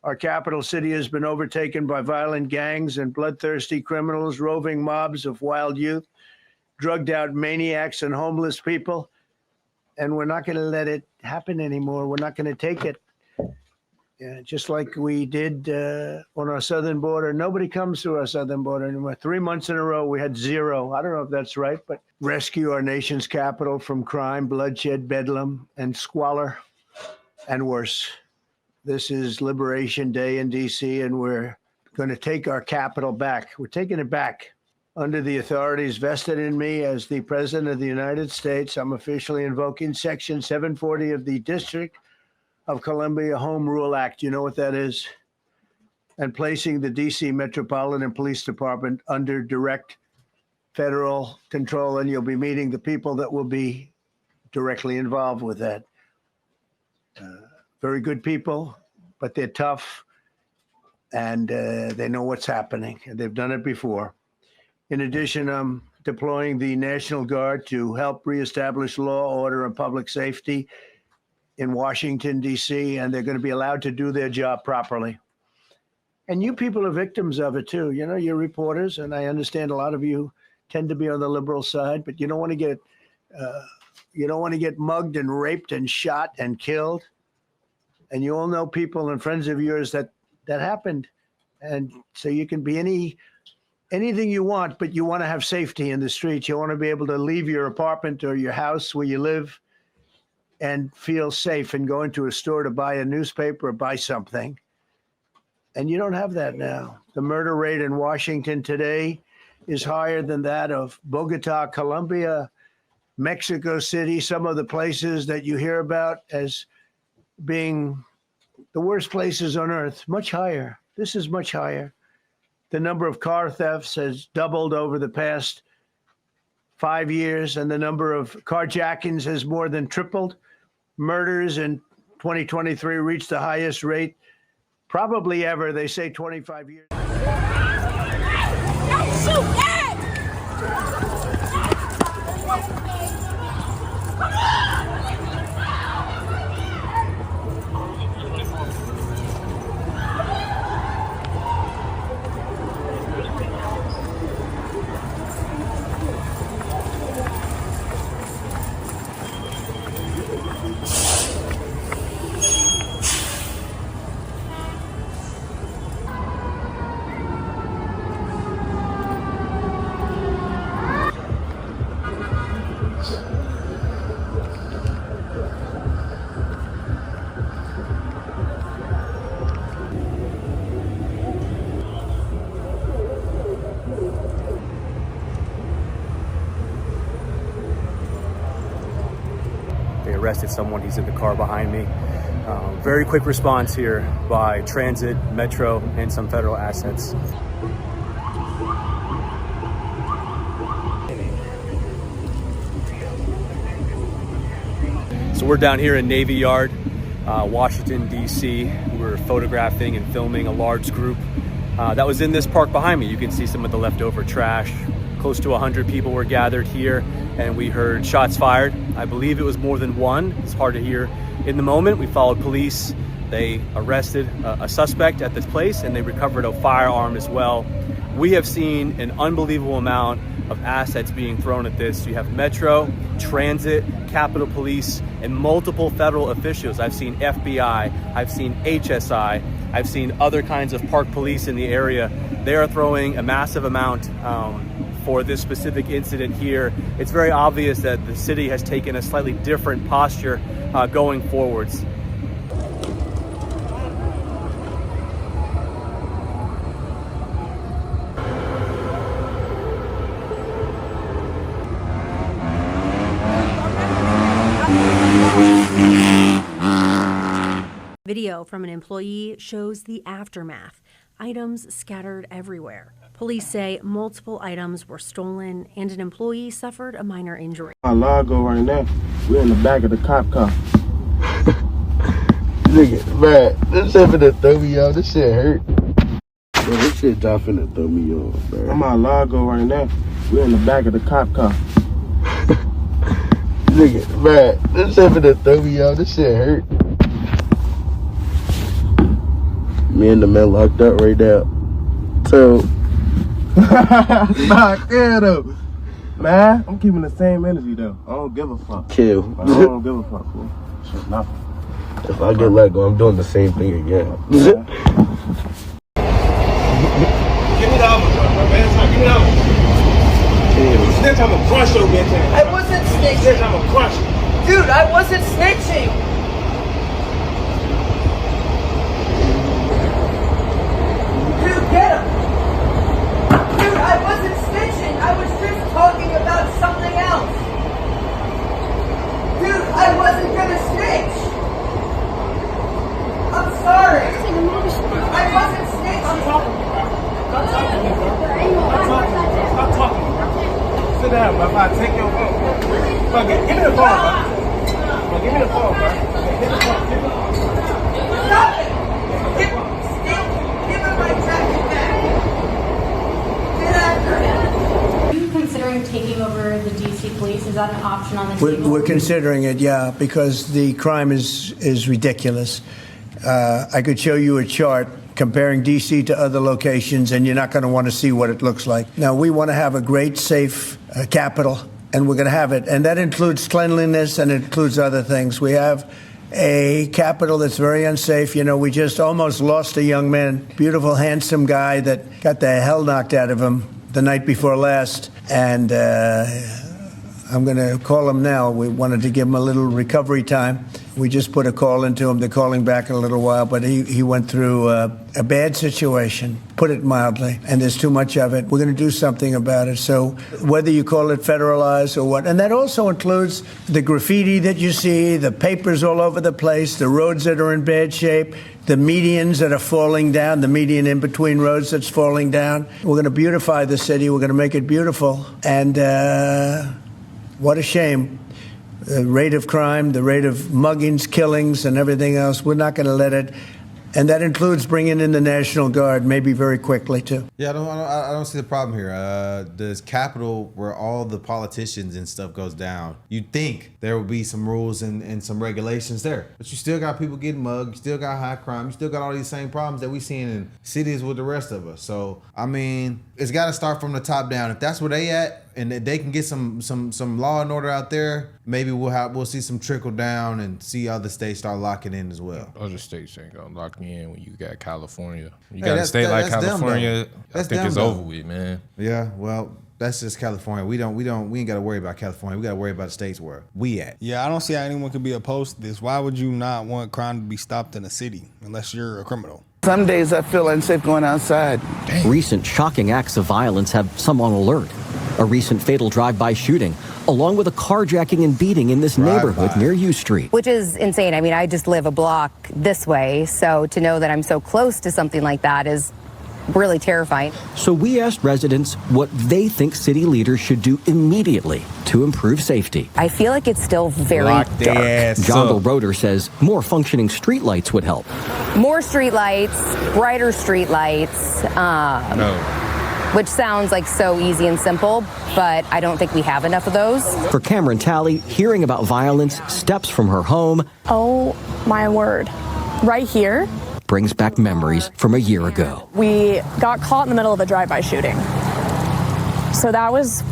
Our capital city has been overtaken by violent gangs and bloodthirsty criminals, roving mobs of wild youth, drugged out maniacs and homeless people. And we're not going to let it happen anymore. We're not going to take it. Just like we did on our southern border. Nobody comes to our southern border anymore. 3 months in a row, we had zero. I don't know if that's right, but rescue our nation's capital from crime, bloodshed, bedlam, and squalor, and worse. This is Liberation Day in D.C., and we're going to take our capital back. We're taking it back. Under the authorities vested in me as the President of the United States, I'm officially invoking Section 740 of the District of Columbia Home Rule Act. You know what that is? And placing the D.C. Metropolitan Police Department under direct federal control, and you'll be meeting the people that will be directly involved with that. Very good people, but they're tough, and they know what's happening, and they've done it before. In addition, I'm deploying the National Guard to help reestablish law, order, and public safety in Washington, D.C., and they're going to be allowed to do their job properly. And you people are victims of it, too. You know, you're reporters, and I understand a lot of you tend to be on the liberal side, but you don't want to get mugged and raped and shot and killed. And you all know people and friends of yours that happened. And so you can be anything you want, but you want to have safety in the streets. You want to be able to leave your apartment or your house where you live and feel safe and go into a store to buy a newspaper or buy something. And you don't have that now. The murder rate in Washington today is higher than that of Bogota, Colombia, Mexico City, some of the places that you hear about as being the worst places on earth, much higher. This is much higher. The number of car thefts has doubled over the past 5 years, and the number of carjackings has more than tripled. Murders in 2023 reached the highest rate probably ever. They say 25 years. Arrested someone. He's in the car behind me. Very quick response here by transit, metro, and some federal assets. So we're down here in Navy Yard, Washington, D.C. We're photographing and filming a large group that was in this park behind me. You can see some of the leftover trash. Close to 100 people were gathered here, and we heard shots fired. I believe it was more than one. It's hard to hear in the moment. We followed police. They arrested a suspect at this place, and they recovered a firearm as well. We have seen an unbelievable amount of assets being thrown at this. You have Metro, Transit, Capitol Police, and multiple federal officials. I've seen FBI, I've seen HSI, I've seen other kinds of park police in the area. They are throwing a massive amount for this specific incident here. It's very obvious that the city has taken a slightly different posture going forwards. Video from an employee shows the aftermath. Items scattered everywhere. Police say multiple items were stolen and an employee suffered a minor injury. My logo right now, we're in the back of the cop car. Nigga, man, this shit finna throw me off. This shit hurt. Bro, this shit just finna throw me off, bro. I'm my logo right now. We're in the back of the cop car. Nigga, man, this shit finna throw me off. This shit hurt. Me and the man locked up right now. So, nah, yeah, though. Man, I'm keeping the same energy though. I don't give a fuck. Chill. I don't give a fuck, fool. Shit, nothing. If I get let go, I'm doing the same thing again. Give me the other one, bro. Man, give me the other one. Snitch, I'm gonna crush your bitch ass. I wasn't snitching. Snitch, I'm gonna crush you. Dude, I wasn't snitching. Dude, get him. Dude, I wasn't snitching. I was just talking about something else. Dude, I wasn't gonna snitch. I'm sorry. I wasn't snitching. Stop talking, bro. Sit down, bro. I'll take your phone. Fuck it. Give me the phone, bro. Give me the phone, bro. Stop it. Give him my jacket back. Get after him. Are you considering taking over the DC police? Is that an option on the table? We're considering it, yeah, because the crime is ridiculous. I could show you a chart comparing D.C. to other locations, and you're not going to want to see what it looks like. Now, we want to have a great, safe capital, and we're going to have it. And that includes cleanliness and it includes other things. We have a capital that's very unsafe. You know, we just almost lost a young man, beautiful, handsome guy that got the hell knocked out of him the night before last. And I'm going to call him now. We wanted to give him a little recovery time. We just put a call into him. They're calling back in a little while, but he went through a bad situation, put it mildly, and there's too much of it. We're going to do something about it. So whether you call it federalized or what, and that also includes the graffiti that you see, the papers all over the place, the roads that are in bad shape, the medians that are falling down, the median in between roads that's falling down. We're going to beautify the city. We're going to make it beautiful. And what a shame. The rate of crime, the rate of muggings, killings, and everything else, we're not going to let it. And that includes bringing in the National Guard, maybe very quickly, too. Yeah, I don't see the problem here. This capital where all the politicians and stuff goes down, you'd think there would be some rules and some regulations there. But you still got people getting mugged. You still got high crime. You still got all these same problems that we seeing in cities with the rest of us. So, I mean, it's got to start from the top down. If that's where they at, and they can get some law and order out there, maybe we'll see some trickle down and see other states start locking in as well. Other states ain't gonna lock you in when you got California. You got a state like California, I think it's over with, man. Yeah, well, that's just California. We ain't got to worry about California. We got to worry about the states where we at. Yeah, I don't see how anyone could be opposed to this. Why would you not want crime to be stopped in a city unless you're a criminal? Some days I feel unsafe going outside. Recent shocking acts of violence have some on alert. A recent fatal drive-by shooting, along with a carjacking and beating in this neighborhood near U Street. Which is insane. I mean, I just live a block this way, so to know that I'm so close to something like that is really terrifying. So we asked residents what they think city leaders should do immediately to improve safety. I feel like it's still very dark. John the Roder says more functioning streetlights would help. More streetlights, brighter streetlights. Which sounds like so easy and simple, but I don't think we have enough of those. For Cameron Talley, hearing about violence steps from her home. Oh my word. Right here. Brings back memories from a year ago. We got caught in the middle of a drive-by shooting. So that was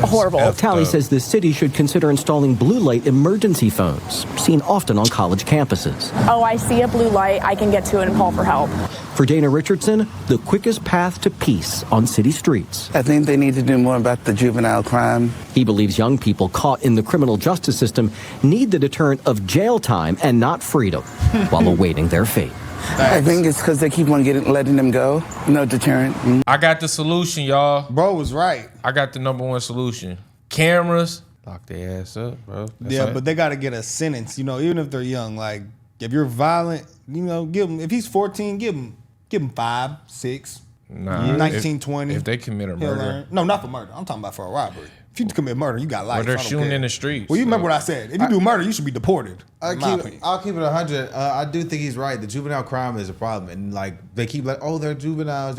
horrible. Talley says the city should consider installing blue light emergency phones, seen often on college campuses. Oh, I see a blue light. I can get to it and call for help. For Dana Richardson, the quickest path to peace on city streets. I think they need to do more about the juvenile crime. He believes young people caught in the criminal justice system need the deterrent of jail time and not freedom while awaiting their fate. I think it's because they keep on letting them go. No deterrent. I got the solution, y'all. Bro was right. I got the #1 solution. Cameras. Lock their ass up, bro. But they got to get a sentence, you know, even if they're young. Like, if you're violent, you know, give him, if he's 14, give him 5, 6, 19, 20. If they commit a murder. No, not for murder. I'm talking about for a robbery. If you commit murder, you got life. Well, they're shooting in the streets. Well, you remember what I said. If you do murder, you should be deported. I'll keep it 100. I do think he's right. The juvenile crime is a problem. And like they keep like, oh, they're juveniles.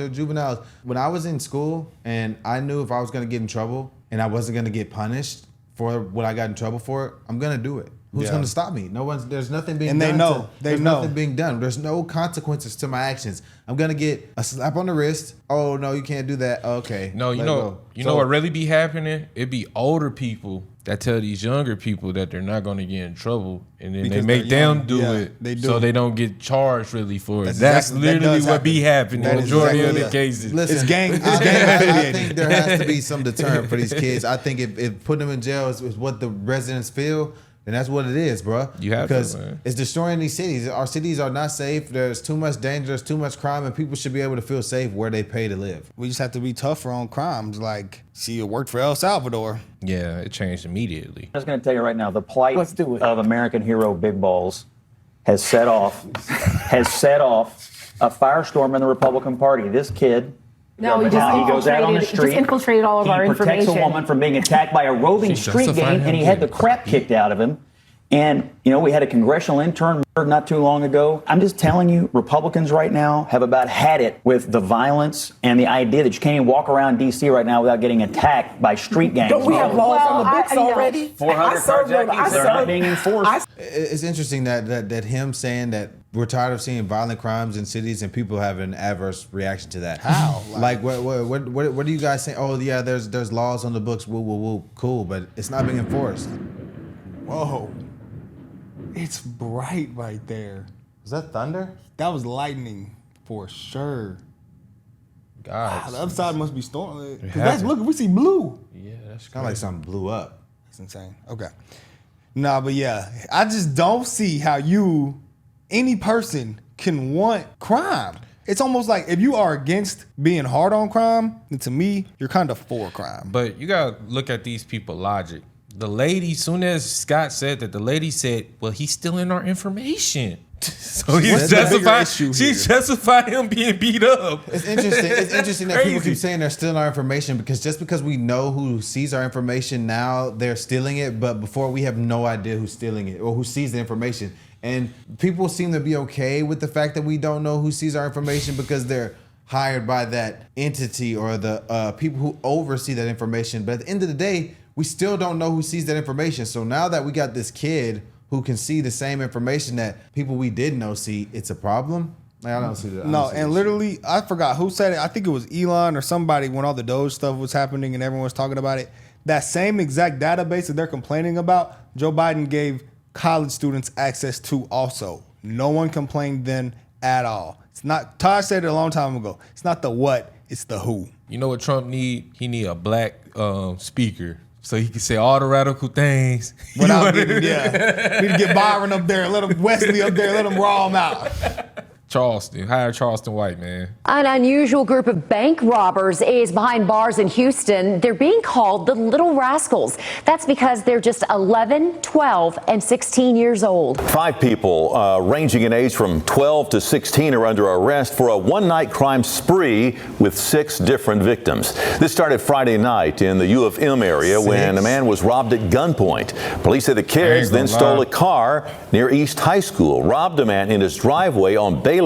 When I was in school and I knew if I was going to get in trouble and I wasn't going to get punished for what I got in trouble for, I'm going to do it. Who's going to stop me? No one's. There's nothing being and done. They know. There's nothing being done. There's no consequences to my actions. I'm gonna get a slap on the wrist. Oh no, you can't do that. Okay. No, you know what really be happening? It be older people that tell these younger people that they're not gonna get in trouble, and then because they make them do it. They do. So they don't get charged really for it. That's literally what be happening in the majority of the cases. Listen, it's gang. I think there has to be some deterrent for these kids. I think if putting them in jail is what the residents feel, then that's what it is, bro. Because it's destroying these cities. Our cities are not safe. There's too much danger. There's too much crime, and people should be able to feel safe where they pay to live. We just have to be tougher on crimes. Like, see, it worked for El Salvador. Yeah, it changed immediately. I'm just going to tell you right now, the plight of American hero Big Balls has set off a firestorm in the Republican Party. This kid. No, he goes out on the street. Just infiltrated all of our information. He protects a woman from being attacked by a roving street gang, and he had the crap kicked out of him. And, we had a congressional intern murdered not too long ago. I'm just telling you, Republicans right now have about had it with the violence and the idea that you can't even walk around D.C. right now without getting attacked by street gangs. Don't we have laws on the books already? 400 carjackings, they're not being enforced. It's interesting that him saying that we're tired of seeing violent crimes in cities and people have an adverse reaction to that. How? Like what do you guys say? Oh yeah, there's laws on the books. Woo woo woo. Cool, but it's not being enforced. Whoa. It's bright right there. Was that thunder? That was lightning for sure. God. Wow, the other side must be storming. Look, we see blue. Yeah, that's kind of like something blew up. That's insane. Okay. Nah, but yeah, I just don't see how any person can want crime. It's almost like if you are against being hard on crime, then to me, you're kind of for crime. But you gotta look at these people logic. The lady, soon as Scott said that, the lady said, well, he's stealing our information. So he's justified. She's justified him being beat up. It's interesting that people keep saying they're stealing our information just because we know who sees our information now, they're stealing it. But before, we have no idea who's stealing it or who sees the information. And people seem to be okay with the fact that we don't know who sees our information because they're hired by that entity or the people who oversee that information. But at the end of the day, we still don't know who sees that information. So now that we got this kid who can see the same information that people we did know see, it's a problem. Like, I don't see that. No, and literally, I forgot who said it. I think it was Elon or somebody when all the Doge stuff was happening and everyone was talking about it. That same exact database that they're complaining about, Joe Biden gave college students access to also. No one complained then at all. It's not, Todd said it a long time ago. It's not the what, it's the who. You know what Trump need? He need a black speaker. So he can say all the radical things. Without getting, need to get Byron up there, let him Wesley up there, let him raw him out. Charleston, hire Charleston White, man. An unusual group of bank robbers is behind bars in Houston. They're being called the Little Rascals. That's because they're just 11, 12, and 16 years old. 5 people ranging in age from 12 to 16 are under arrest for a one-night crime spree with 6 different victims. This started Friday night in the U of M area when a man was robbed at gunpoint. Police say the kids then stole a car near East High School, robbed a man in his driveway on Bayless,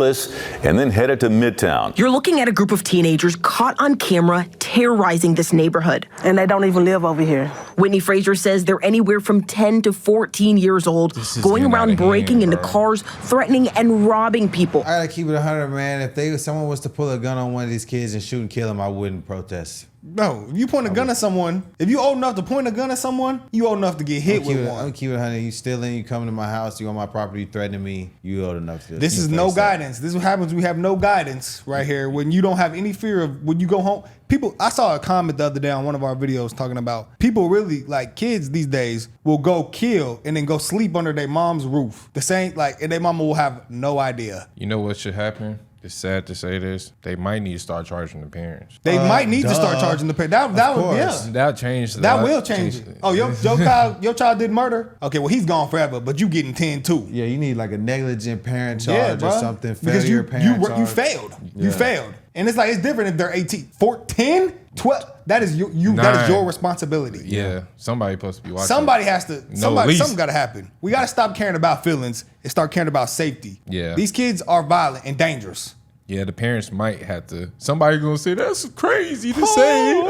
and then headed to Midtown. You're looking at a group of teenagers caught on camera terrorizing this neighborhood. And they don't even live over here. Whitney Frazier says they're anywhere from 10 to 14 years old, going around breaking into cars, threatening and robbing people. I gotta keep it 100, man. If someone was to pull a gun on one of these kids and shoot and kill them, I wouldn't protest. No, if you point a gun at someone, if you old enough to point a gun at someone, you old enough to get hit with one. I'm keeping it 100. You stealing, you coming to my house, you on my property, you threatening me, you old enough to. This is no guidance. This is what happens. We have no guidance right here. When you don't have any fear of when you go home. People, I saw a comment the other day on one of our videos talking about people really, like kids these days, will go kill and then go sleep under their mom's roof. The same, and their mama will have no idea. You know what should happen? It's sad to say this. They might need to start charging the parents. They might need to start charging the parents. That'll change. That will change it. Oh, your child did murder? Okay, well, he's gone forever, but you getting 10 too. Yeah, you need like a negligent parent charge or something. Because you failed. Yeah. You failed. And it's different if they're 18. 10? 12? That is that is your responsibility. Yeah. Somebody's supposed to be watching. Somebody has to. Something got to happen. We got to stop caring about feelings and start caring about safety. Yeah. These kids are violent and dangerous. Yeah, the parents might have to. Somebody's gonna say that's crazy to say,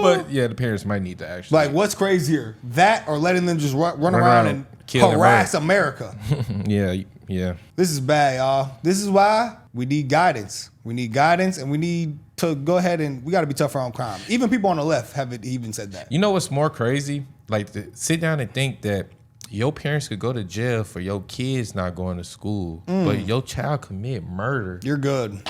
but yeah, the parents might need to actually. What's crazier, that or letting them just run around and kill and harass murder. America. Yeah. This is bad, y'all. This is why we need guidance. We need guidance, and we need to go ahead and we got to be tougher on crime. Even people on the left have even said that. You know what's more crazy? Like, to sit down and think that your parents could go to jail for your kids not going to school, but your child commit murder. You're good.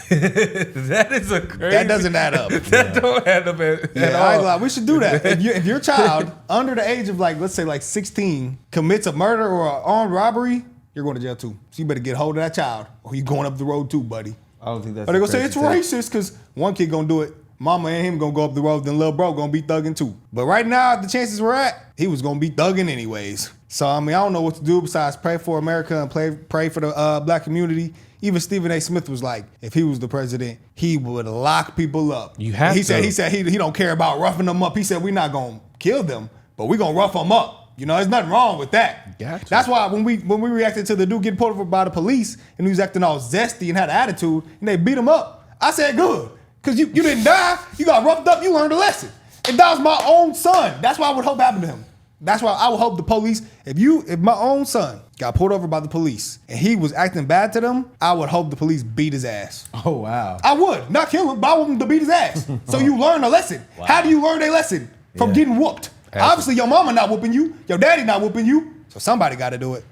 That is a crazy. That doesn't add up. That don't add up at I ain't all. lie. We should do that. If your child under the age of let's say 16 commits a murder or an armed robbery, you're going to jail too. So you better get hold of that child, or you're going up the road too, buddy. I don't think that's. Or they're gonna say it's racist because one kid gonna do it. Mama and him gonna go up the road, then little bro gonna be thugging too. But right now, the chances we're at, he was gonna be thugging anyways. So I don't know what to do besides pray for America and pray for the black community. Even Stephen A. Smith was like, if he was the president, he would lock people up. You have he to. Said he don't care about roughing them up. He said we're not gonna kill them, but we're gonna rough them up. You know, there's nothing wrong with that. Gotcha. That's why when we reacted to the dude getting pulled over by the police and he was acting all zesty and had an attitude and they beat him up, I said good. Because you didn't die, you got roughed up, you learned a lesson. And that was my own son. That's why I would hope happened to him. That's why I would hope the police, if my own son got pulled over by the police and he was acting bad to them, I would hope the police beat his ass. Oh, wow. I would. Not kill him, but I want him to beat his ass. So you learn a lesson. Wow. How do you learn a lesson? From getting whooped. Obviously, your mama not whooping you. Your daddy not whooping you. So somebody got to do it.